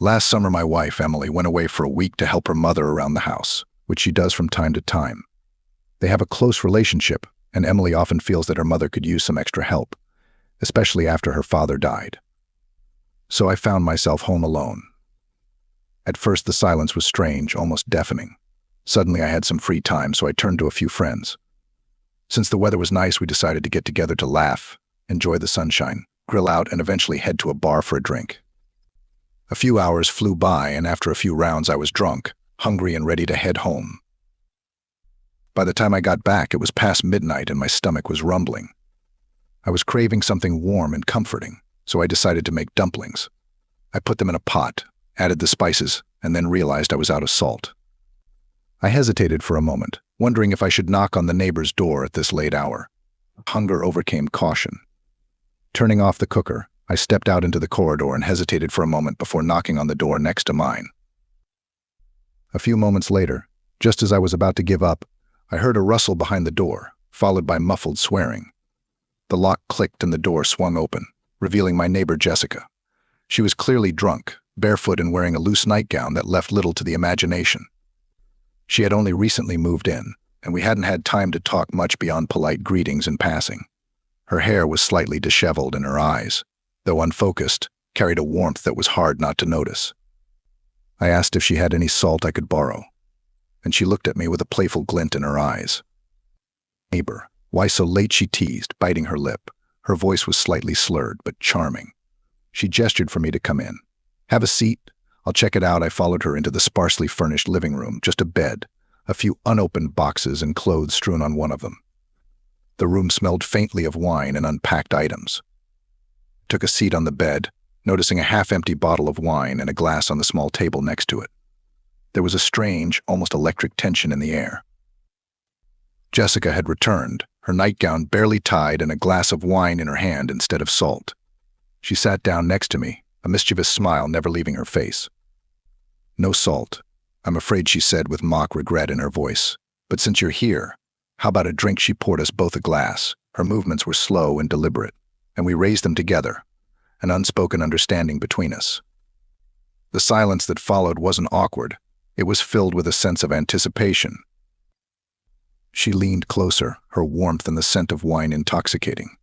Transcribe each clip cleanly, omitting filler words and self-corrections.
Last summer, my wife, Emily, went away for a week to help her mother around the house, which she does from time to time. They have a close relationship, and Emily often feels that her mother could use some extra help, especially after her father died. So I found myself home alone. At first, the silence was strange, almost deafening. Suddenly, I had some free time, so I turned to a few friends. Since the weather was nice, we decided to get together to laugh, enjoy the sunshine, grill out, and eventually head to a bar for a drink. A few hours flew by, and after a few rounds, I was drunk, hungry, and ready to head home. By the time I got back, it was past midnight and my stomach was rumbling. I was craving something warm and comforting, so I decided to make dumplings. I put them in a pot, added the spices, and then realized I was out of salt. I hesitated for a moment, wondering if I should knock on the neighbor's door at this late hour. Hunger overcame caution. Turning off the cooker, I stepped out into the corridor and hesitated for a moment before knocking on the door next to mine. A few moments later, just as I was about to give up, I heard a rustle behind the door, followed by muffled swearing. The lock clicked and the door swung open, revealing my neighbor Jessica. She was clearly drunk, barefoot and wearing a loose nightgown that left little to the imagination. She had only recently moved in, and we hadn't had time to talk much beyond polite greetings in passing. Her hair was slightly disheveled and her eyes, though unfocused, carried a warmth that was hard not to notice. I asked if she had any salt I could borrow, and she looked at me with a playful glint in her eyes. "Neighbor, why so late?" she teased, biting her lip. Her voice was slightly slurred, but charming. She gestured for me to come in. "Have a seat. I'll check it out." I followed her into the sparsely furnished living room, just a bed, a few unopened boxes and clothes strewn on one of them. The room smelled faintly of wine and unpacked items. I took a seat on the bed, noticing a half-empty bottle of wine and a glass on the small table next to it. There was a strange, almost electric tension in the air. Jessica had returned, her nightgown barely tied and a glass of wine in her hand instead of salt. She sat down next to me, a mischievous smile never leaving her face. "No salt, I'm afraid," she said with mock regret in her voice. "But since you're here, how about a drink?" She poured us both a glass. Her movements were slow and deliberate, and we raised them together, an unspoken understanding between us. The silence that followed wasn't awkward. It was filled with a sense of anticipation. She leaned closer, her warmth and the scent of wine intoxicating.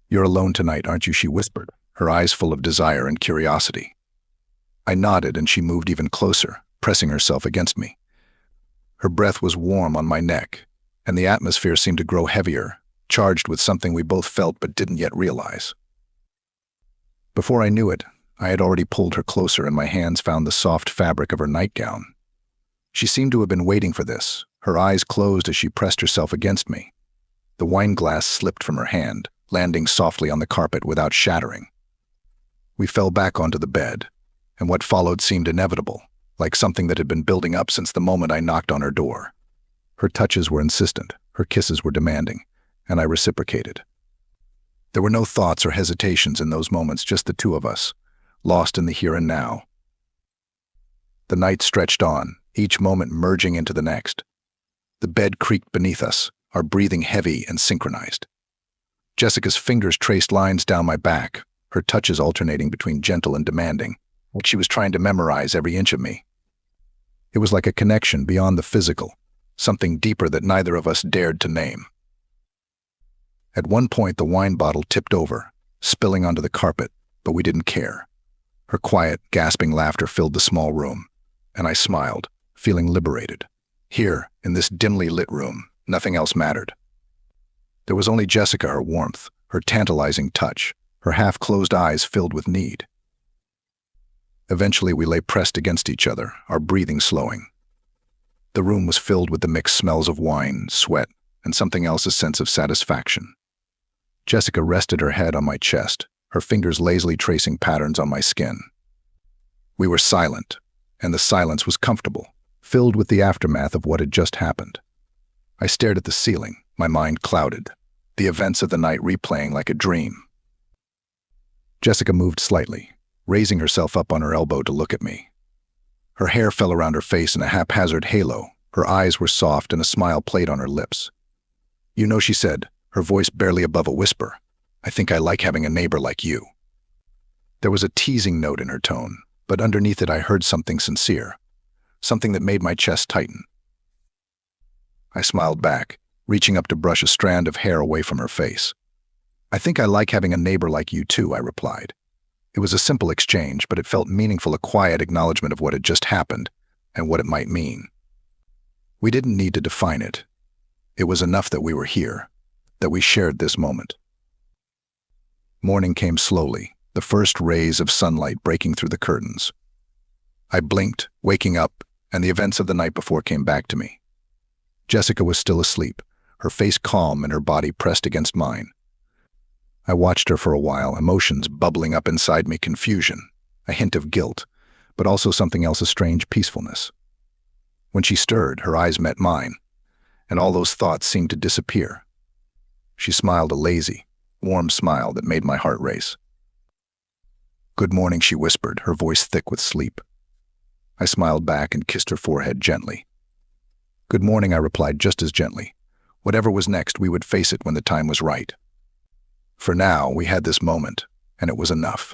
"You're alone tonight, aren't you?" she whispered, her eyes full of desire and curiosity. I nodded and she moved even closer, pressing herself against me. Her breath was warm on my neck, and the atmosphere seemed to grow heavier, charged with something we both felt but didn't yet realize. Before I knew it, I had already pulled her closer and my hands found the soft fabric of her nightgown. She seemed to have been waiting for this, her eyes closed as she pressed herself against me. The wine glass slipped from her hand, landing softly on the carpet without shattering. We fell back onto the bed, and what followed seemed inevitable, like something that had been building up since the moment I knocked on her door. Her touches were insistent, her kisses were demanding, and I reciprocated. There were no thoughts or hesitations in those moments, just the two of us, lost in the here and now. The night stretched on, each moment merging into the next. The bed creaked beneath us, our breathing heavy and synchronized. Jessica's fingers traced lines down my back, her touches alternating between gentle and demanding, like she was trying to memorize every inch of me. It was like a connection beyond the physical, something deeper that neither of us dared to name. At one point, the wine bottle tipped over, spilling onto the carpet, but we didn't care. Her quiet, gasping laughter filled the small room, and I smiled, feeling liberated. Here, in this dimly lit room, nothing else mattered. There was only Jessica, her warmth, her tantalizing touch, her half-closed eyes filled with need. Eventually, we lay pressed against each other, our breathing slowing. The room was filled with the mixed smells of wine, sweat, and something else, a sense of satisfaction. Jessica rested her head on my chest, her fingers lazily tracing patterns on my skin. We were silent, and the silence was comfortable, filled with the aftermath of what had just happened. I stared at the ceiling, my mind clouded, the events of the night replaying like a dream. Jessica moved slightly, raising herself up on her elbow to look at me. Her hair fell around her face in a haphazard halo, her eyes were soft and a smile played on her lips. "You know," she said, her voice barely above a whisper, "I think I like having a neighbor like you." There was a teasing note in her tone, but underneath it I heard something sincere, something that made my chest tighten. I smiled back, reaching up to brush a strand of hair away from her face. "I think I like having a neighbor like you too," I replied. It was a simple exchange, but it felt meaningful, a quiet acknowledgement of what had just happened and what it might mean. We didn't need to define it. It was enough that we were here, that we shared this moment. Morning came slowly, the first rays of sunlight breaking through the curtains. I blinked, waking up, and the events of the night before came back to me. Jessica was still asleep, her face calm and her body pressed against mine. I watched her for a while, emotions bubbling up inside me, confusion, a hint of guilt, but also something else, a strange peacefulness. When she stirred, her eyes met mine, and all those thoughts seemed to disappear. She smiled, a lazy, warm smile that made my heart race. "Good morning," she whispered, her voice thick with sleep. I smiled back and kissed her forehead gently. "Good morning," I replied just as gently. Whatever was next, we would face it when the time was right. For now, we had this moment, and it was enough.